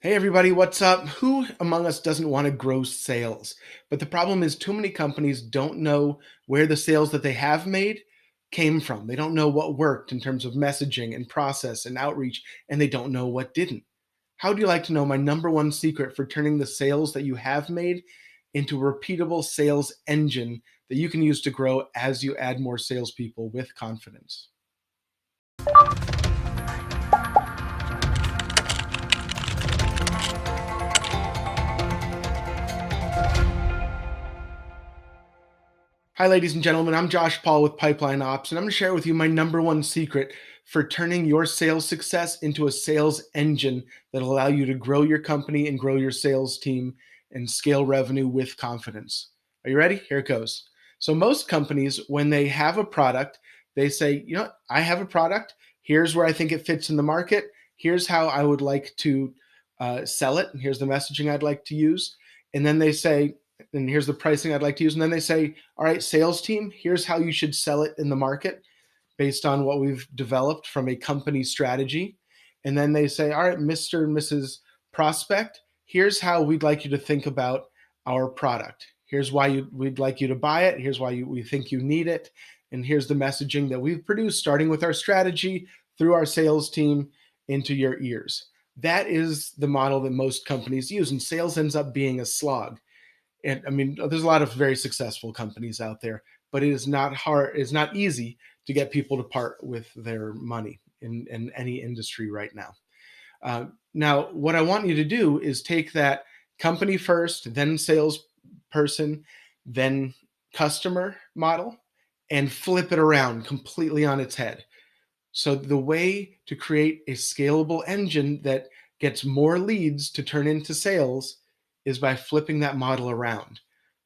Hey everybody, what's up? Who among us doesn't want to grow sales? But the problem is too many companies don't know where the sales that they have made came from. They don't know what worked in terms of messaging and process and outreach, and they don't know what didn't. How do you like to know my number one secret for turning the sales that you have made into a repeatable sales engine that you can use to grow as you add more salespeople with confidence? Hi, ladies and gentlemen. I'm Josh Paul with Pipeline Ops, and I'm going to share with you my number one secret for turning your sales success into a sales engine that'll allow you to grow your company and grow your sales team and scale revenue with confidence. Are you ready? Here it goes. So, most companies, when they have a product, they say, I have a product. Here's where I think it fits in the market. Here's how I would like to sell it. And here's the messaging I'd like to use. And then they say, and here's the pricing I'd like to use. And then they say, all right, sales team, here's how you should sell it in the market based on what we've developed from a company strategy. And then they say, all right, Mr. and Mrs. Prospect, here's how we'd like you to think about our product. Here's why we'd like you to buy it. Here's why we think you need it. And here's the messaging that we've produced, starting with our strategy through our sales team into your ears. That is the model that most companies use. And sales ends up being a slog. And I mean, there's a lot of very successful companies out there, but it is not hard, it's not easy to get people to part with their money in any industry right now. Now, what I want you to do is take that company first, then salesperson, then customer model, and flip it around completely on its head. So, the way to create a scalable engine that gets more leads to turn into sales is by flipping that model around.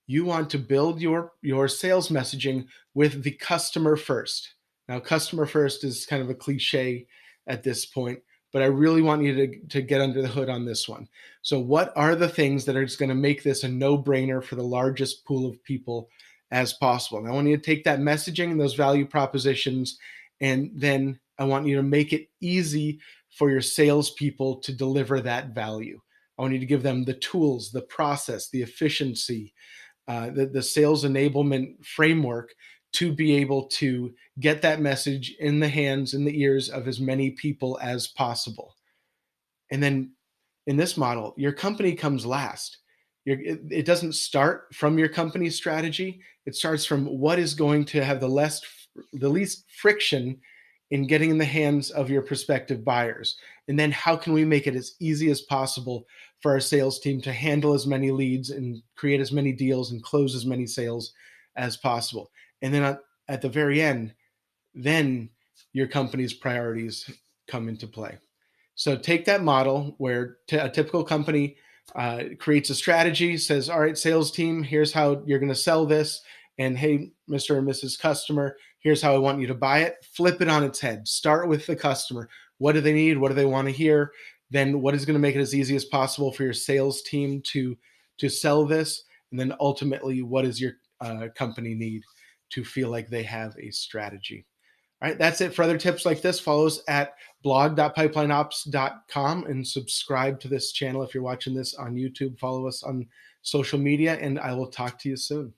You want to build your sales messaging with the customer first. Now, customer first is kind of a cliche at this point, but I really want you to get under the hood on this one. So, what are the things that are just going to make this a no-brainer for the largest pool of people as possible? And I want you to take that messaging and those value propositions, and then I want you to make it easy for your salespeople to deliver that value. I want you to give them the tools, the process, the efficiency, the sales enablement framework to be able to get that message in the hands, in the ears of as many people as possible. And then in this model, your company comes last. It doesn't start from your company strategy. It starts from what is going to have the least friction in getting in the hands of your prospective buyers. And then how can we make it as easy as possible for our sales team to handle as many leads and create as many deals and close as many sales as possible. And then at the very end, then your company's priorities come into play. So take that model where a typical company creates a strategy, says, all right, sales team, here's how you're going to sell this. And hey, Mr. or Mrs. Customer, here's how I want you to buy it. Flip it on its head. Start with the customer. What do they need? What do they want to hear? Then what is going to make it as easy as possible for your sales team to sell this? And then ultimately, what does your company need to feel like they have a strategy? All right, that's it. For other tips like this, follow us at blog.pipelineops.com and subscribe to this channel. If you're watching this on YouTube, follow us on social media, and I will talk to you soon.